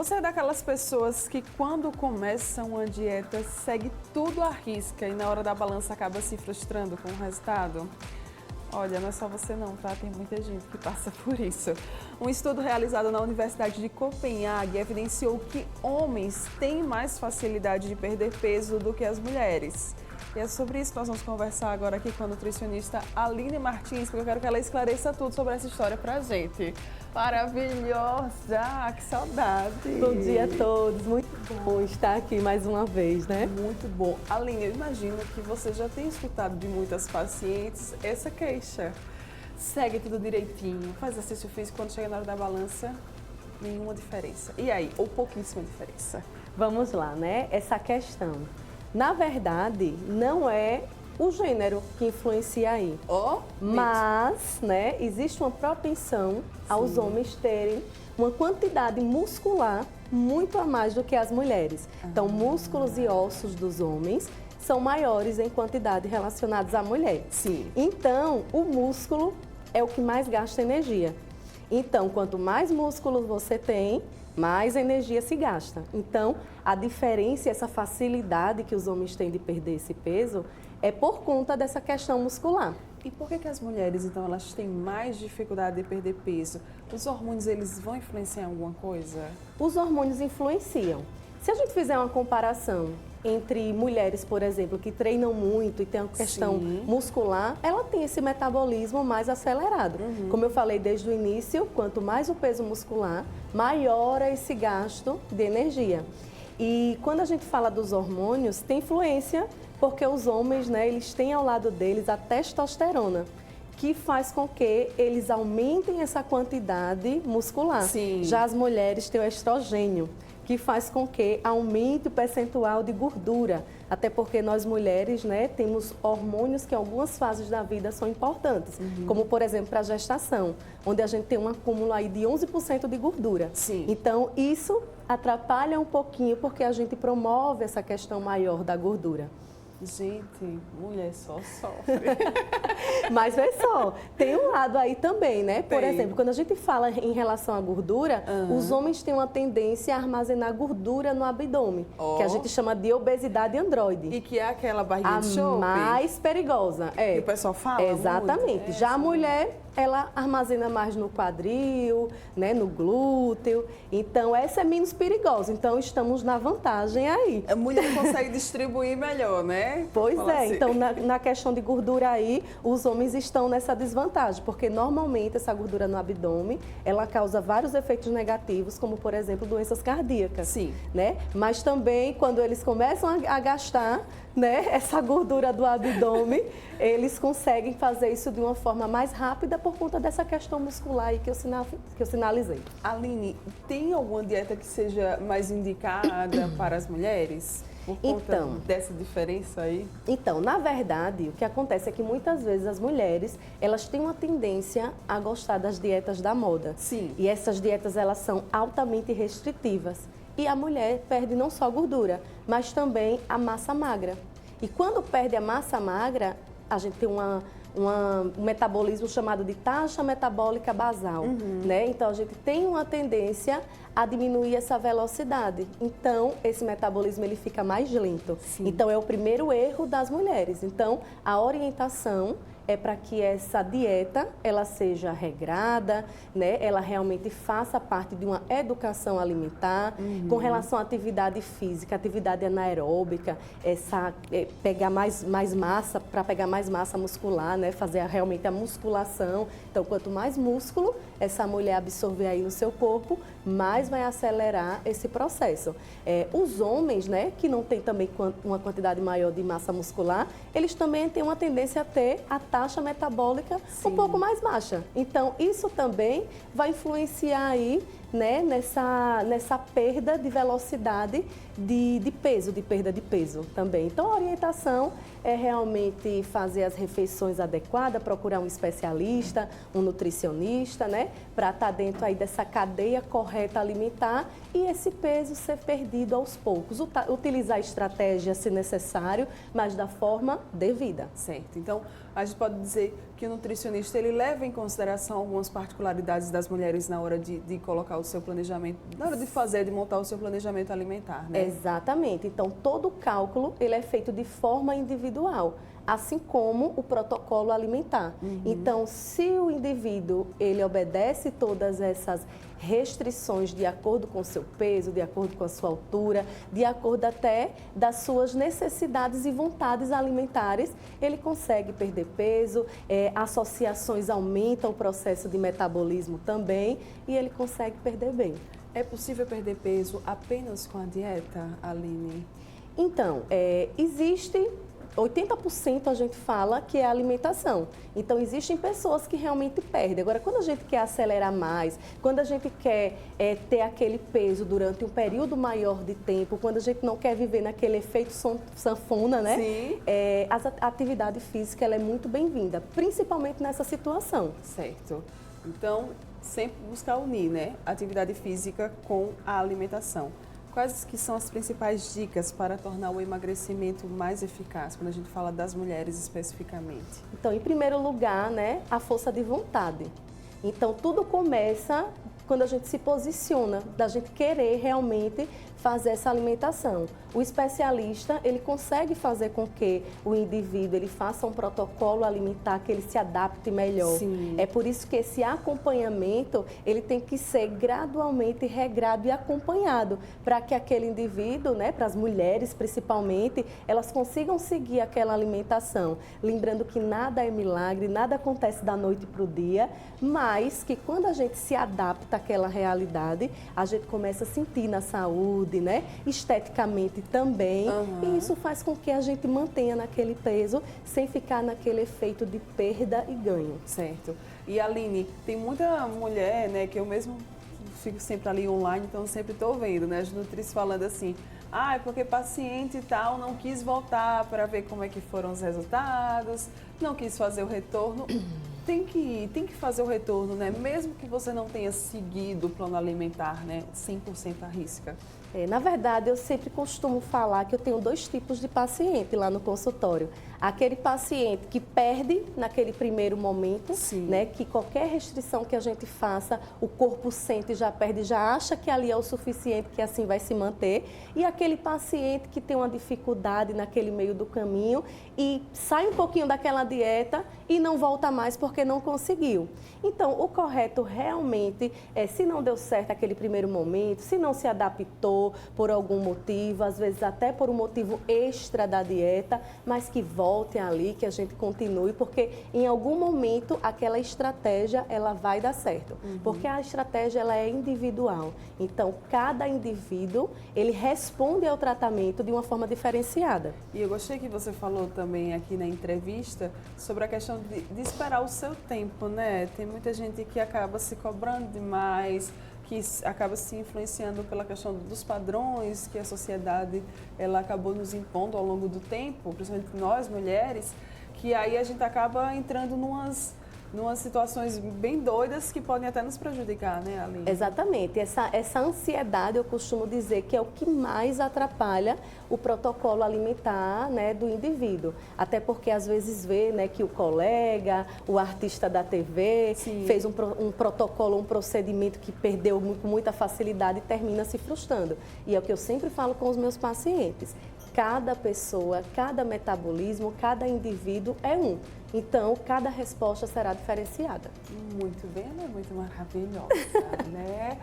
Você é daquelas pessoas que quando começa uma dieta segue tudo à risca e na hora da balança acaba se frustrando com o resultado? Olha, não é só você não, tá? Tem muita gente que passa por isso. Um estudo realizado na Universidade de Copenhague evidenciou que homens têm mais facilidade de perder peso do que as mulheres. E é sobre isso que nós vamos conversar agora aqui com a nutricionista Aline Martins, porque eu quero que ela esclareça tudo sobre essa história pra gente. Maravilhosa! Que saudade! Bom dia a todos, muito bom estar aqui mais uma vez, né? Muito bom. Aline, eu imagino que você já tem escutado de muitas pacientes essa queixa. Segue tudo direitinho, faz exercício físico, quando chega na hora da balança, nenhuma diferença. E aí, ou pouquíssima diferença? Vamos lá, né? Essa questão. Na verdade, não é o gênero que influencia aí. Mas, né, existe uma propensão aos homens terem uma quantidade muscular muito a mais do que as mulheres. Então, músculos e ossos dos homens são maiores em quantidade relacionados à mulher. Sim. Então, o músculo é o que mais gasta energia. Então, quanto mais músculos você tem, mais energia se gasta. Então, a diferença e essa facilidade que os homens têm de perder esse peso é por conta dessa questão muscular. E por que as mulheres, então, elas têm mais dificuldade de perder peso? Os hormônios, eles vão influenciar em alguma coisa? Os hormônios influenciam. Se a gente fizer uma comparação entre mulheres, por exemplo, que treinam muito e tem uma questão muscular, ela tem esse metabolismo mais acelerado. Como eu falei desde o início, quanto mais o peso muscular, maior é esse gasto de energia. E quando a gente fala dos hormônios, tem influência porque os homens, né, eles têm ao lado deles a testosterona, que faz com que eles aumentem essa quantidade muscular. Sim. Já as mulheres têm o estrogênio, que faz com que aumente o percentual de gordura. Até porque nós mulheres, né, temos hormônios que em algumas fases da vida são importantes. Como, por exemplo, para a gestação, onde a gente tem um acúmulo aí de 11% de gordura. Sim. Então, isso atrapalha um pouquinho porque a gente promove essa questão maior da gordura. Gente, mulher só sofre. Mas vê só, tem um lado aí também, né? Por Tem. exemplo, quando a gente fala em relação à gordura, os homens têm uma tendência a armazenar gordura no abdômen, que a gente chama de obesidade androide. E que é aquela barriguinha A de chope? mais perigosa. Que o pessoal fala Exatamente. muito. Já a mulher, ela armazena mais no quadril, né, no glúteo. Então, essa é menos perigosa. Então, estamos na vantagem aí. A mulher consegue distribuir melhor, né? Pois Fala é, assim. então na questão de gordura aí, os homens estão nessa desvantagem, porque normalmente essa gordura no abdômen, ela causa vários efeitos negativos, como por exemplo doenças cardíacas. Sim. Né? Mas também quando eles começam a gastar, né, essa gordura do abdômen, eles conseguem fazer isso de uma forma mais rápida por conta dessa questão muscular aí que eu sinalizei. Aline, tem alguma dieta que seja mais indicada para as mulheres? Por conta dessa diferença aí? Então, na verdade, o que acontece é que muitas vezes as mulheres, elas têm uma tendência a gostar das dietas da moda. Sim. E essas dietas, elas são altamente restritivas. E a mulher perde não só a gordura, mas também a massa magra. E quando perde a massa magra, a gente tem um metabolismo chamado de taxa metabólica basal, né? Então, a gente tem uma tendência a diminuir essa velocidade. Então, esse metabolismo ele fica mais lento. Sim. Então, é o primeiro erro das mulheres. Então, a orientação é para que essa dieta ela seja regrada, né? Ela realmente faça parte de uma educação alimentar com relação à atividade física, atividade anaeróbica, pegar mais massa, para pegar mais massa muscular, né? Fazer realmente a musculação. Então, quanto mais músculo essa mulher absorver aí no seu corpo, mais vai acelerar esse processo. Os homens, né, que não têm também uma quantidade maior de massa muscular, eles também têm uma tendência a ter a taxa metabólica um pouco mais baixa. Então, isso também vai influenciar aí, né, nessa perda de velocidade de peso, de perda de peso também. Então, a orientação é realmente fazer as refeições adequadas, procurar um especialista, um nutricionista, né, para estar dentro aí dessa cadeia correta alimentar e esse peso ser perdido aos poucos. Utilizar estratégia se necessário, mas da forma devida. Certo. Então, a gente pode dizer que o nutricionista ele leva em consideração algumas particularidades das mulheres na hora de colocar colocar o seu planejamento, na hora de fazer, de montar o seu planejamento alimentar, né? Exatamente. Então, todo o cálculo ele é feito de forma individual, assim como o protocolo alimentar. Então, se o indivíduo ele obedece todas essas restrições de acordo com o seu peso, de acordo com a sua altura, de acordo até das suas necessidades e vontades alimentares, ele consegue perder peso, associações aumentam o processo de metabolismo também e ele consegue perder bem. É possível perder peso apenas com a dieta, Aline? Então, existe 80% a gente fala que é a alimentação. Então, existem pessoas que realmente perdem. Agora, quando a gente quer acelerar mais, quando a gente quer ter aquele peso durante um período maior de tempo, quando a gente não quer viver naquele efeito sanfona, né? Sim. A atividade física ela é muito bem-vinda, principalmente nessa situação. Certo. Então, sempre buscar unir, né? Atividade física com a alimentação. Quais que são as principais dicas para tornar o emagrecimento mais eficaz, quando a gente fala das mulheres especificamente? Então, em primeiro lugar, né, a força de vontade. Então, tudo começa quando a gente se posiciona, da gente querer realmente fazer essa alimentação. O especialista, ele consegue fazer com que o indivíduo ele faça um protocolo alimentar, que ele se adapte melhor. Sim. É por isso que esse acompanhamento, ele tem que ser gradualmente regrado e acompanhado, para que aquele indivíduo, né, para as mulheres principalmente, elas consigam seguir aquela alimentação. Lembrando que nada é milagre, nada acontece da noite para o dia, mas que quando a gente se adapta àquela realidade, a gente começa a sentir na saúde, né? Esteticamente também, e isso faz com que a gente mantenha naquele peso sem ficar naquele efeito de perda e ganho. Certo. E Aline, tem muita mulher, né, que eu mesmo fico sempre ali online, então sempre estou vendo, né, as nutris falando assim, é porque paciente e tal não quis voltar para ver como é que foram os resultados, não quis fazer o retorno. Tem que fazer o retorno, né? Mesmo que você não tenha seguido o plano alimentar, né? 100% à risca. Na verdade, eu sempre costumo falar que eu tenho dois tipos de paciente lá no consultório. Aquele paciente que perde naquele primeiro momento, né, que qualquer restrição que a gente faça, o corpo sente, já perde, já acha que ali é o suficiente, que assim vai se manter. E aquele paciente que tem uma dificuldade naquele meio do caminho e sai um pouquinho daquela dieta e não volta mais porque não conseguiu. Então, o correto realmente é, se não deu certo aquele primeiro momento, se não se adaptou por algum motivo, às vezes até por um motivo extra da dieta, mas que volte ali, que a gente continue, porque em algum momento aquela estratégia ela vai dar certo, porque a estratégia ela é individual. Então, cada indivíduo, ele responde ao tratamento de uma forma diferenciada. E eu gostei que você falou também aqui na entrevista sobre a questão de esperar o seu tempo, né? Tem muita gente que acaba se cobrando demais, que acaba se influenciando pela questão dos padrões que a sociedade ela acabou nos impondo ao longo do tempo, principalmente nós, mulheres, que aí a gente acaba entrando numas situações bem doidas que podem até nos prejudicar, né, Aline? Exatamente. Essa ansiedade, eu costumo dizer que é o que mais atrapalha o protocolo alimentar, né, do indivíduo. Até porque às vezes vê, né, que o colega, o artista da TV, fez um protocolo, um procedimento que perdeu com muita facilidade e termina se frustrando. E é o que eu sempre falo com os meus pacientes. Cada pessoa, cada metabolismo, cada indivíduo é um. Então, cada resposta será diferenciada. Muito bem, ela é muito maravilhosa, né?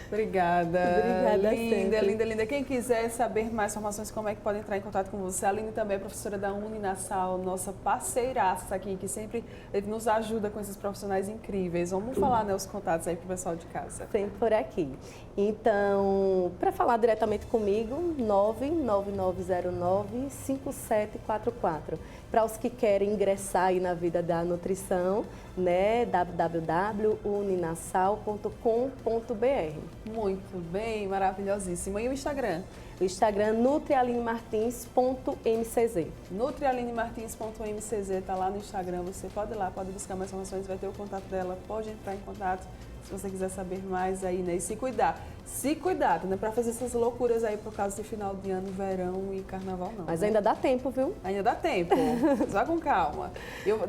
Obrigada. Obrigada, linda, linda, linda. Quem quiser saber mais informações, como é que pode entrar em contato com você? A Aline também é professora da Uninassal, nossa parceiraça aqui, que sempre nos ajuda com esses profissionais incríveis. Vamos falar, né, os contatos aí para o pessoal de casa. Sempre por aqui. Então, para falar diretamente comigo, 99909-5744. Para os que querem ingressar aí na vida da nutrição, né, www.uninassal.com.br. Muito bem, maravilhosíssimo. E o Instagram? O Instagram nutrialinemartins.mcz. nutrialinemartins.mcz está lá no Instagram, você pode ir lá, pode buscar mais informações, vai ter o contato dela, pode entrar em contato se você quiser saber mais aí, né? E se cuidar, não é para fazer essas loucuras aí por causa de final de ano, verão e carnaval não. Mas né? ainda dá tempo, viu? Ainda dá tempo, só com calma.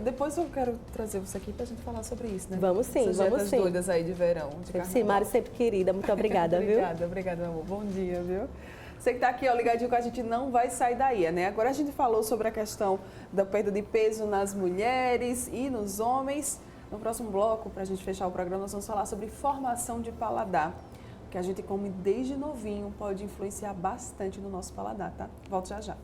Depois eu quero trazer você aqui para a gente falar sobre isso, né? Vamos sim, Essas vamos dietas sim. doidas aí de verão, de carnaval. Sim, Mari, sempre querida, muito obrigada, viu? Obrigada, meu amor. Bom dia, viu? Você que está aqui, ó, ligadinho com a gente, não vai sair daí, né? Agora a gente falou sobre a questão da perda de peso nas mulheres e nos homens. No próximo bloco, para a gente fechar o programa, nós vamos falar sobre formação de paladar. O que a gente come desde novinho pode influenciar bastante no nosso paladar, tá? Volto já já.